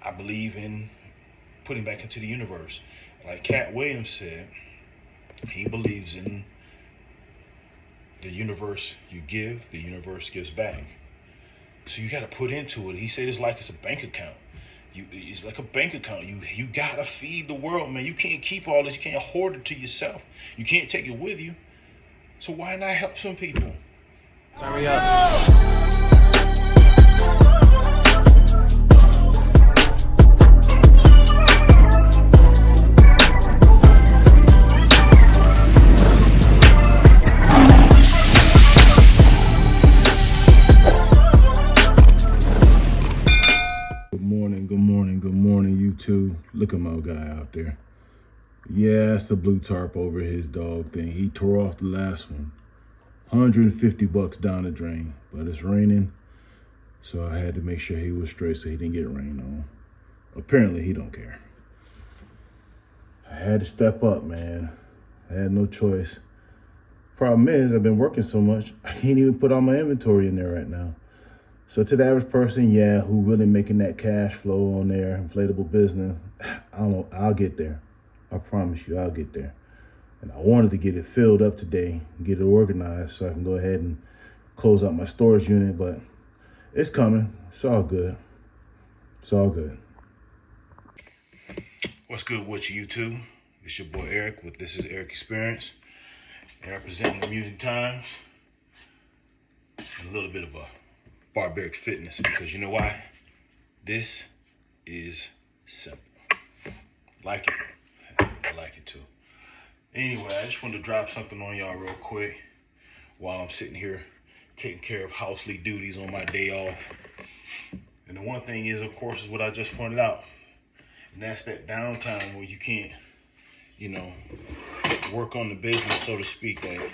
I believe in putting back into the universe. Like Cat Williams said, he believes in the universe. You give, the universe gives back. So you got to put into it. He said it's like it's a bank account. It's like a bank account. You gotta feed the world, man. You can't keep all this. You can't hoard it to yourself. You can't take it with you. So why not help some people? Turn me up. Good morning, YouTube. Look at my guy out there. Yeah, it's the blue tarp over his dog thing. He tore off the last one. $150 down the drain, but it's raining, so I had to make sure he was straight so he didn't get rained on. Apparently, he don't care. I had to step up, man. I had no choice. Problem is, I've been working so much, I can't even put all my inventory in there right now. So to the average person, yeah, who really making that cash flow on their inflatable business, I'll get there. I promise you, I'll get there. And I wanted to get it filled up today, get it organized so I can go ahead and close out my storage unit, but it's coming. It's all good. It's all good. What's good with you, YouTube? It's your boy Eric with This Is Eric Experience, and representing the Music Times. A little bit of a barbaric fitness, because you know why? This is simple. Like it. I like it too. Anyway, I just wanted to drop something on y'all real quick while I'm sitting here taking care of housely duties on my day off. And the one thing is, of course, is what I just pointed out. And that's that downtime where you can't, work on the business, so to speak. Like,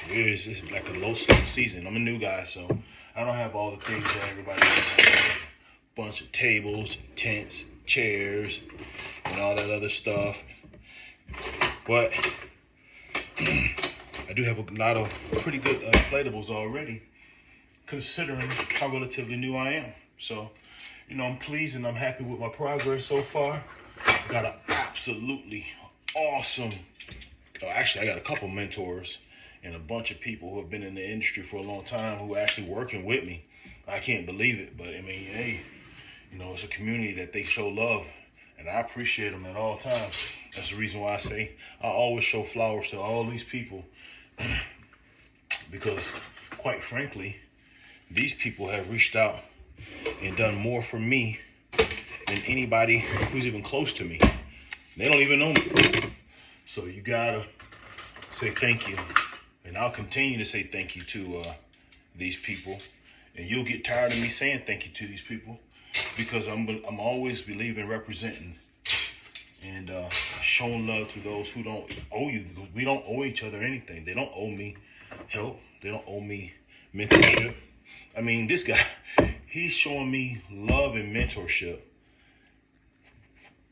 it's like a low sleep season. I'm a new guy, so I don't have all the things that everybody has. A bunch of tables, tents, chairs, and all that other stuff. But I do have a lot of pretty good inflatables already, considering how relatively new I am. So, I'm pleased and I'm happy with my progress so far. I got an absolutely awesome, actually I got a couple mentors and a bunch of people who have been in the industry for a long time who are actually working with me. I can't believe it, but I mean, hey, it's a community that they show love, and I appreciate them at all times. That's the reason why I say I always show flowers to all these people, because quite frankly, these people have reached out and done more for me than anybody who's even close to me. They don't even know me. So you gotta say thank you. And I'll continue to say thank you to these people. And you'll get tired of me saying thank you to these people, because I'm always believing representing and showing love to those who don't owe you. Because we don't owe each other anything. They don't owe me help. They don't owe me mentorship. I mean, this guy, he's showing me love and mentorship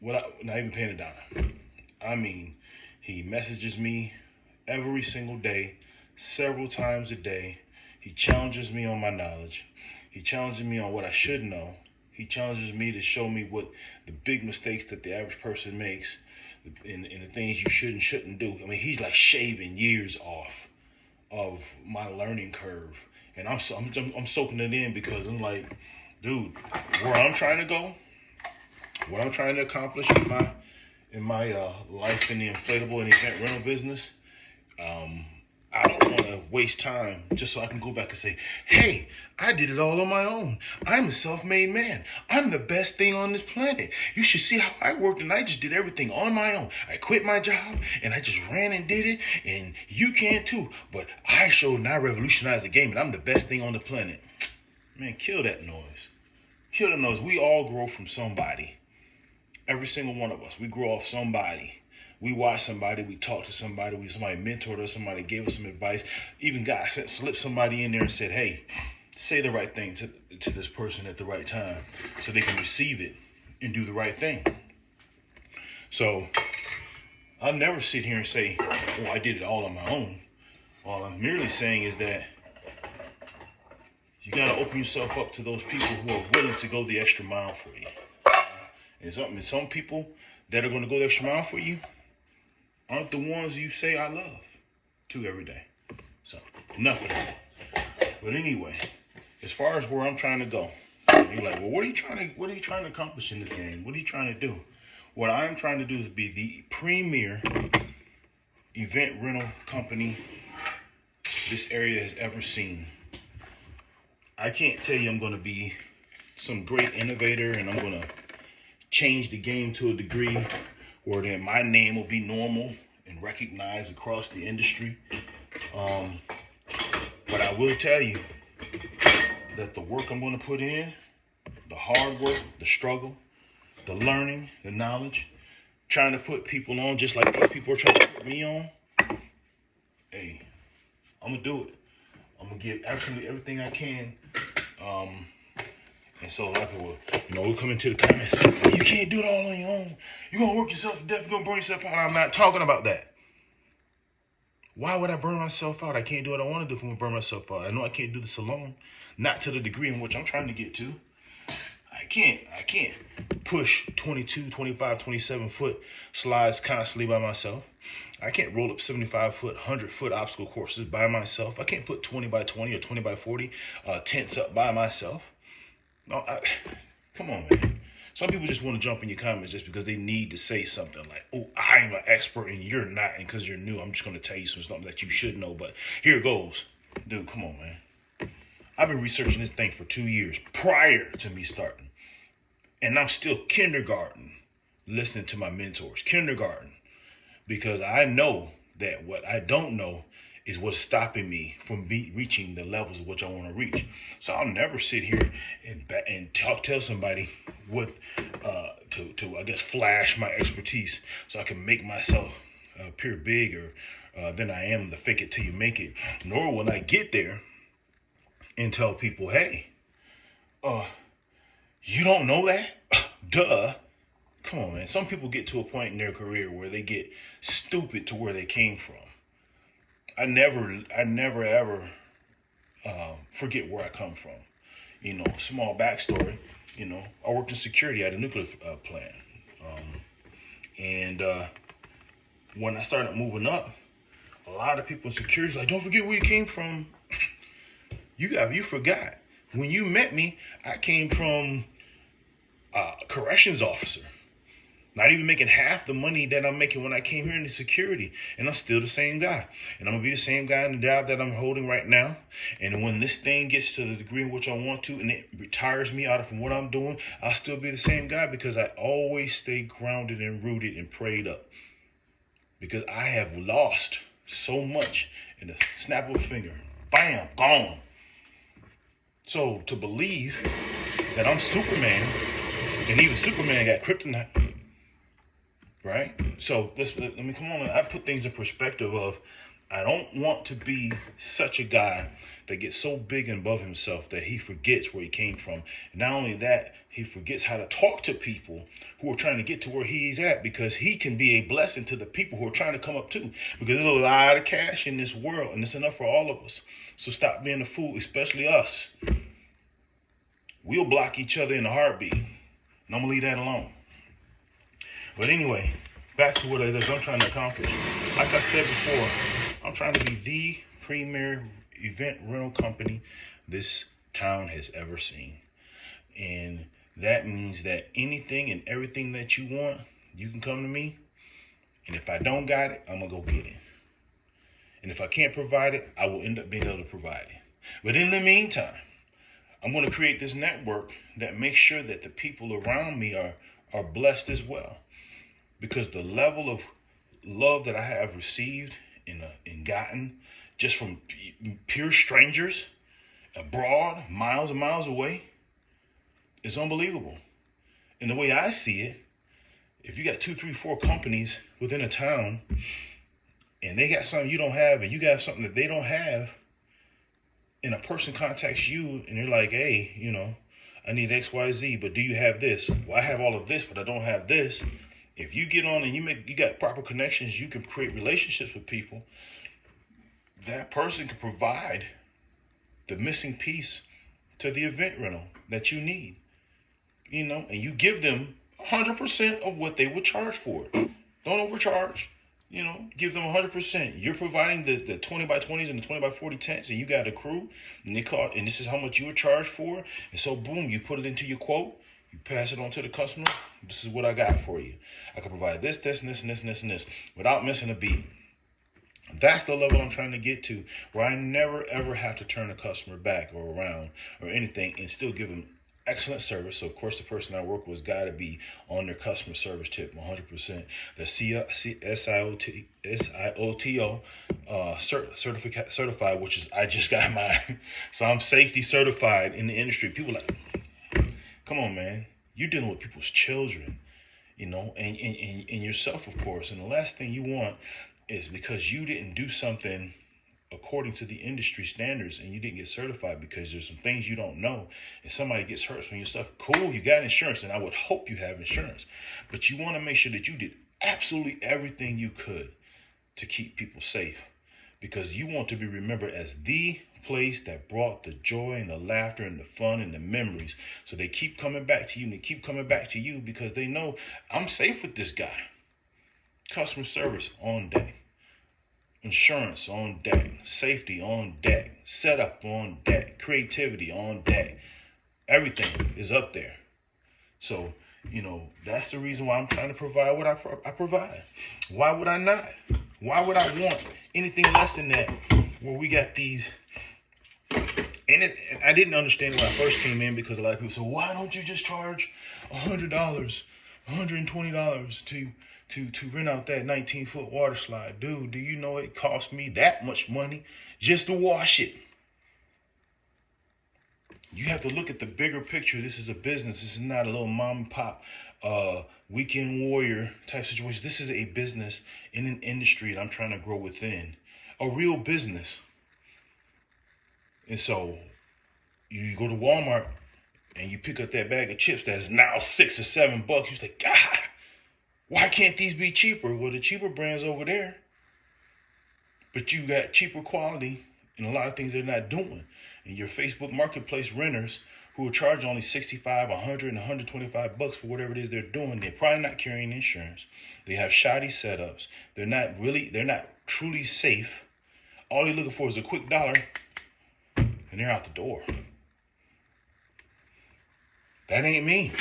without not even paying a dime. I mean, he messages me every single day, several times a day. He challenges me on my knowledge. He challenges me on what I should know. He challenges me to show me what the big mistakes that the average person makes and the things you should and shouldn't do. I mean, he's like shaving years off of my learning curve. And I'm soaking it in, because I'm like, dude, where I'm trying to go, what I'm trying to accomplish in my life in the inflatable and event rental business, I don't want to waste time just so I can go back and say, hey, I did it all on my own. I'm a self-made man. I'm the best thing on this planet. You should see how I worked, and I just did everything on my own. I quit my job and I just ran and did it, and you can too. But I showed and I revolutionized the game, and I'm the best thing on the planet. Man, kill that noise. Kill the noise. We all grow from somebody. Every single one of us. We grow off somebody. We watched somebody, we talked to somebody, somebody mentored us, somebody gave us some advice. Even God slipped somebody in there and said, hey, say the right thing to this person at the right time so they can receive it and do the right thing. So I'll never sit here and say, oh, I did it all on my own. All I'm merely saying is that you got to open yourself up to those people who are willing to go the extra mile for you. And some people that are going to go the extra mile for you aren't the ones you say I love to every day. So enough of that. But anyway, as far as where I'm trying to go, you're like, well, what are you trying to accomplish in this game? What are you trying to do? What I'm trying to do is be the premier event rental company this area has ever seen. I can't tell you I'm going to be some great innovator and I'm going to change the game to a degree where then my name will be normal and recognized across the industry. But I will tell you that the work I'm going to put in, the hard work, the struggle, the learning, the knowledge, trying to put people on just like these people are trying to put me on, hey, I'm going to do it. I'm going to give absolutely everything I can. And so a lot of people, will come into the comments, well, you can't do it all on your own. You're going to work yourself to death. You're going to burn yourself out. I'm not talking about that. Why would I burn myself out? I can't do what I want to do if I'm going to burn myself out. I know I can't do this alone. Not to the degree in which I'm trying to get to. I can't push 22, 25, 27 foot slides constantly by myself. I can't roll up 75 foot, 100 foot obstacle courses by myself. I can't put 20 by 20 or 20 by 40 tents up by myself. No, come on, man. Some people just want to jump in your comments just because they need to say something like, oh, I'm an expert and you're not. And because you're new, I'm just going to tell you something that you should know. But here it goes. Dude, come on, man. I've been researching this thing for 2 years prior to me starting. And I'm still kindergarten listening to my mentors. Kindergarten. Because I know that what I don't know is what's stopping me from reaching the levels of which I want to reach. So I'll never sit here and tell somebody what to I guess flash my expertise so I can make myself appear bigger than I am, the fake it till you make it. Nor will I get there and tell people, hey, you don't know that? Duh. Come on, man. Some people get to a point in their career where they get stupid to where they came from. I never ever forget where I come from. Small backstory. I worked in security at a nuclear plant. And when I started moving up, a lot of people in security was like, don't forget where you came from. You forgot. When you met me, I came from a corrections officer. Not even making half the money that I'm making when I came here into security. And I'm still the same guy. And I'm going to be the same guy in the job that I'm holding right now. And when this thing gets to the degree in which I want to and it retires me out from what I'm doing, I'll still be the same guy because I always stay grounded and rooted and prayed up. Because I have lost so much in the snap of a finger. Bam, gone. So to believe that I'm Superman, and even Superman got kryptonite, right? So let me come on. I put things in perspective of I don't want to be such a guy that gets so big and above himself that he forgets where he came from. And not only that, he forgets how to talk to people who are trying to get to where he's at, because he can be a blessing to the people who are trying to come up too. Because there's a lot of cash in this world and it's enough for all of us. So stop being a fool, especially us. We'll block each other in a heartbeat. And I'm going to leave that alone. But anyway, back to what it is I'm trying to accomplish. Like I said before, I'm trying to be the premier event rental company this town has ever seen. And that means that anything and everything that you want, you can come to me. And if I don't got it, I'm going to go get it. And if I can't provide it, I will end up being able to provide it. But in the meantime, I'm going to create this network that makes sure that the people around me are blessed as well. Because the level of love that I have received and gotten just from pure strangers abroad, miles and miles away, is unbelievable. And the way I see it, if you got 2, 3, 4 companies within a town and they got something you don't have and you got something that they don't have, and a person contacts you and you're like, hey, I need X, Y, Z, but do you have this? Well, I have all of this, but I don't have this. If you get on and you got proper connections, you can create relationships with people. That person can provide the missing piece to the event rental that you need. And you give them, 100% of what they would charge for it. Don't overcharge. Give them 100%. You're providing the 20 by 20s and the 20 by 40 tents, and you got a crew, and this is how much you were charged for. And so, boom, you put it into your quote. You pass it on to the customer. This is what I got for you. I can provide this, this, and this, and this, and this, and this without missing a beat. That's the level I'm trying to get to, where I never, ever have to turn a customer back or around or anything and still give them excellent service. So, of course, the person I work with has got to be on their customer service tip 100%. The SIOTO certified, which is, I just got mine. So I'm safety certified in the industry. People like, come on, man. You're dealing with people's children, and yourself, of course. And the last thing you want is because you didn't do something according to the industry standards and you didn't get certified because there's some things you don't know and somebody gets hurt from your stuff. Cool, you got insurance, and I would hope you have insurance. But you want to make sure that you did absolutely everything you could to keep people safe, because you want to be remembered as the place that brought the joy and the laughter and the fun and the memories. So they keep coming back to you, and they keep coming back to you because they know I'm safe with this guy. Customer service on deck. Insurance on deck. Safety on deck. Setup on deck. Creativity on deck. Everything is up there. So, that's the reason why I'm trying to provide what I provide. Why would I not? Why would I want anything less than that? Where we got these... And I didn't understand when I first came in, because a lot of people said, why don't you just charge $100, $120 to rent out that 19-foot water slide? Dude, do you know it cost me that much money just to wash it? You have to look at the bigger picture. This is a business. This is not a little mom and pop weekend warrior type situation. This is a business in an industry that I'm trying to grow within. A real business. And so you go to Walmart and you pick up that bag of chips that's now $6 or $7. You say, God, why can't these be cheaper? Well, the cheaper brand's over there. But you got cheaper quality and a lot of things they're not doing. And your Facebook marketplace renters who are charging only $65, $100, and $125 for whatever it is they're doing, they're probably not carrying insurance. They have shoddy setups. They're not truly safe. All they're looking for is a quick dollar, and they're out the door. That ain't me.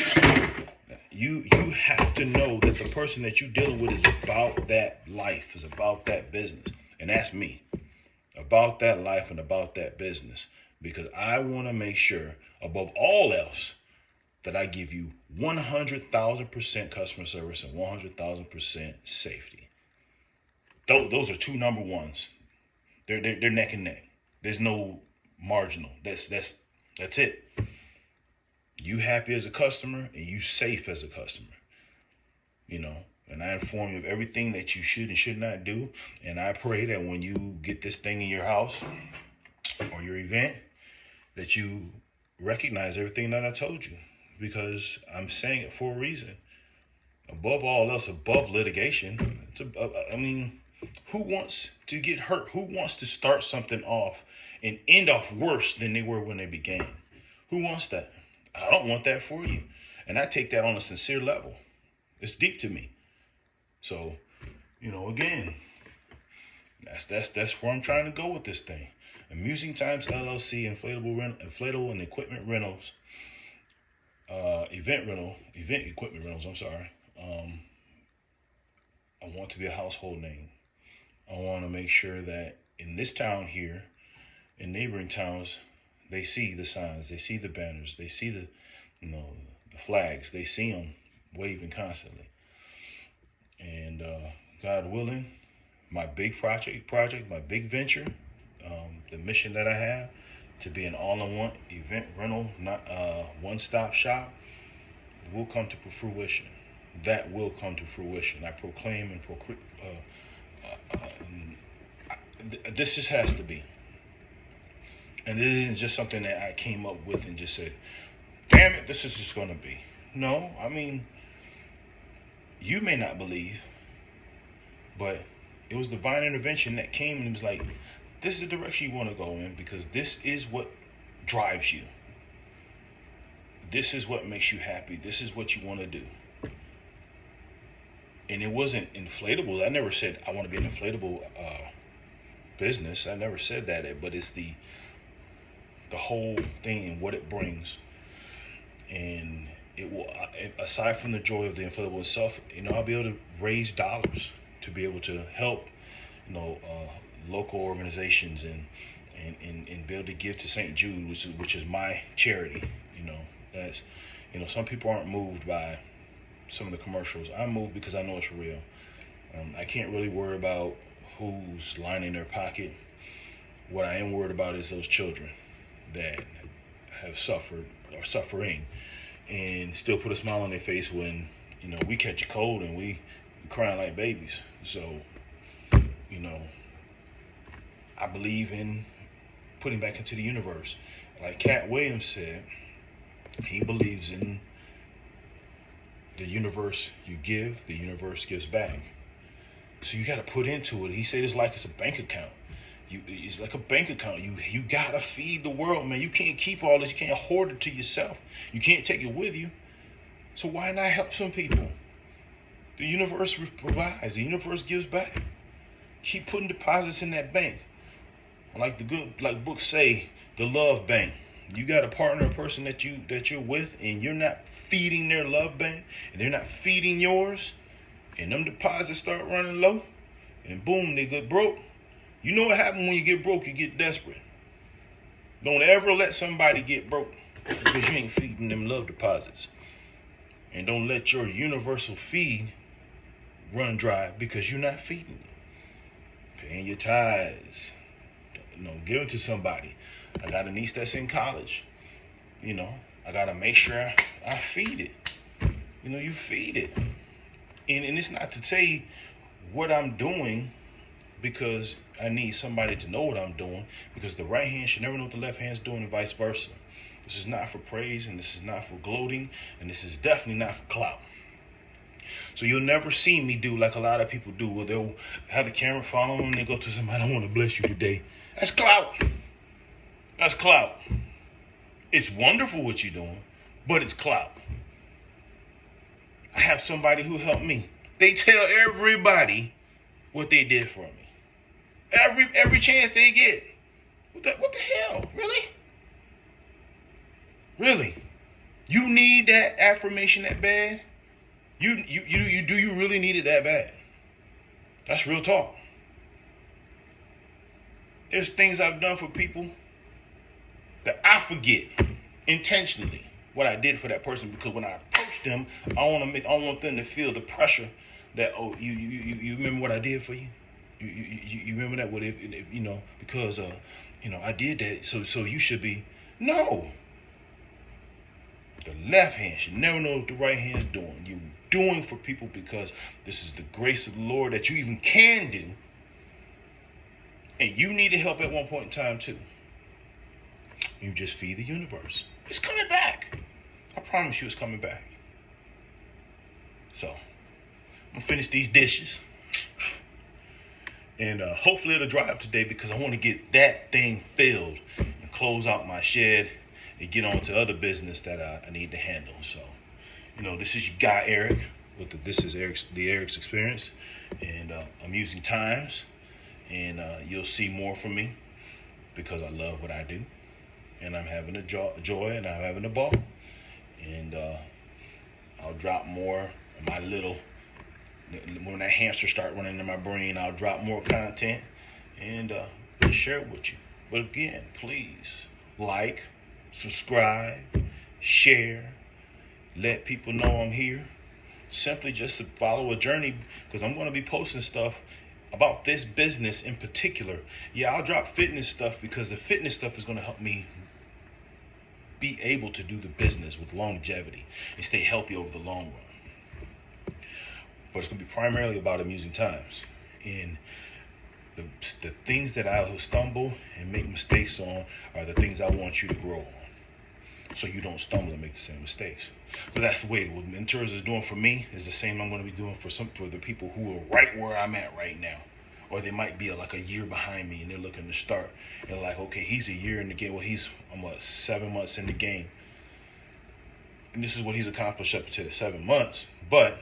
You have to know that the person that you're dealing with is about that life, is about that business. And that's me. About that life and about that business. Because I want to make sure, above all else, that I give you 100,000% customer service and 100,000% safety. Those are two number ones. They're neck and neck. There's no marginal. That's it. You happy as a customer and you safe as a customer. And I inform you of everything that you should and should not do. And I pray that when you get this thing in your house or your event, that you recognize everything that I told you, because I'm saying it for a reason. Above all else, above litigation, who wants to get hurt? Who wants to start something off and end off worse than they were when they began? Who wants that? I don't want that for you. And I take that on a sincere level. It's deep to me. So, again, that's where I'm trying to go with this thing. Amusing Times LLC, inflatable and equipment rentals, event equipment rentals. I'm sorry. I want to be a household name. I want to make sure that in this town here, in neighboring towns, they see the signs, they see the banners, they see the flags, they see them waving constantly. And God willing, my big project, my big venture, the mission that I have to be an all-in-one event rental, not one-stop shop, will come to fruition. That will come to fruition. I proclaim and this just has to be. And it isn't just something that I came up with and just said, damn it, this is just going to be. No, you may not believe, but it was divine intervention that came and it was like, this is the direction you want to go in, because this is what drives you. This is what makes you happy. This is what you want to do. And it wasn't inflatable. I never said I want to be an inflatable business. I never said that. But it's the whole thing and what it brings. And it will, aside from the joy of the inflatable itself, I'll be able to raise dollars to be able to help, local organizations and be able to give to St. Jude, which is my charity. That's, some people aren't moved by some of the commercials. I'm moved because I know it's real. I can't really worry about who's lining their pocket. What I am worried about is those children that have suffered or suffering and still put a smile on their face when, we catch a cold and we crying like babies. So, I believe in putting back into the universe. Like Cat Williams said, he believes in the universe. You give, the universe gives back. So you got to put into it. He said it's like it's a bank account. It's like a bank account. You got to feed the world, man. You can't keep all this. You can't hoard it to yourself. You can't take it with you. So why not help some people? The universe provides. The universe gives back. Keep putting deposits in that bank. Like books say, the love bank. You got a partner, a person that you're with, and you're not feeding their love bank, and they're not feeding yours, and them deposits start running low, and boom, they get broke. You know what happens when you get broke? You get desperate. Don't ever let somebody get broke because you ain't feeding them love deposits. And don't let your universal feed run dry because you're not feeding it. Paying your tithes. Giving to somebody. I got a niece that's in college. I got to make sure I feed it. You feed it. And it's not to say what I'm doing because I need somebody to know what I'm doing, because the right hand should never know what the left hand's doing and vice versa. This is not for praise, and this is not for gloating, and this is definitely not for clout. So you'll never see me do like a lot of people do, where they'll have the camera follow them and they go to somebody, I want to bless you today. That's clout. That's clout. It's wonderful what you're doing, but it's clout. I have somebody who helped me. They tell everybody what they did for me. Every chance they get. What the hell? Really? Really? You need that affirmation that bad? Do you really need it that bad? That's real talk. There's things I've done for people that I forget intentionally what I did for that person, because when I approach them, I want them to feel the pressure that, oh, you remember what I did for you? You remember that? What if because I did that, so you should be. No. The left hand should never know what the right hand's doing. You're doing for people because this is the grace of the Lord that you even can do. And you needed help at one point in time too. You just feed the universe. It's coming back. I promise you it's coming back. So, I'm going to finish these dishes. And hopefully it'll dry up today, because I want to get that thing filled and close out my shed and get on to other business that I need to handle. So, this is your guy Eric with the Eric's Experience, and I'm using times, and you'll see more from me because I love what I do, and I'm having a joy, and I'm having a ball, and I'll drop more of my little. When that hamster start running in my brain, I'll drop more content and share it with you. But again, please like, subscribe, share, let people know I'm here. Simply just to follow a journey, because I'm going to be posting stuff about this business in particular. Yeah, I'll drop fitness stuff because the fitness stuff is going to help me be able to do the business with longevity and stay healthy over the long run. But it's going to be primarily about amusing times. And the things that I'll stumble and make mistakes on are the things I want you to grow on, so you don't stumble and make the same mistakes. So that's the way what Mentors is doing for me is the same I'm going to be doing for the people who are right where I'm at right now. Or they might be like a year behind me and they're looking to start. And like, okay, he's a year in the game. Well, he's 7 months in the game. And this is what he's accomplished up to 7 months. But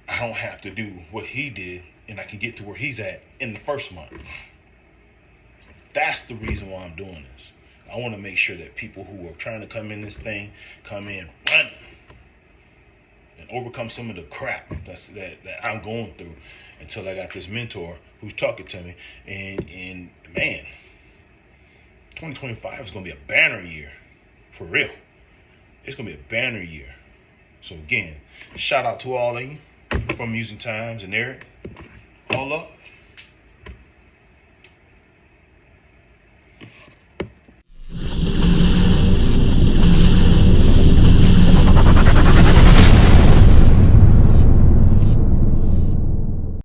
I don't have to do what he did, and I can get to where he's at in the first month. That's the reason why I'm doing this. I want to make sure that people who are trying to come in this thing come in running and overcome some of the crap that I'm going through until I got this mentor who's talking to me. And man, 2025 is going to be a banner year. For real. It's going to be a banner year. So again, shout out to all of you from Musing Times and Eric. All up.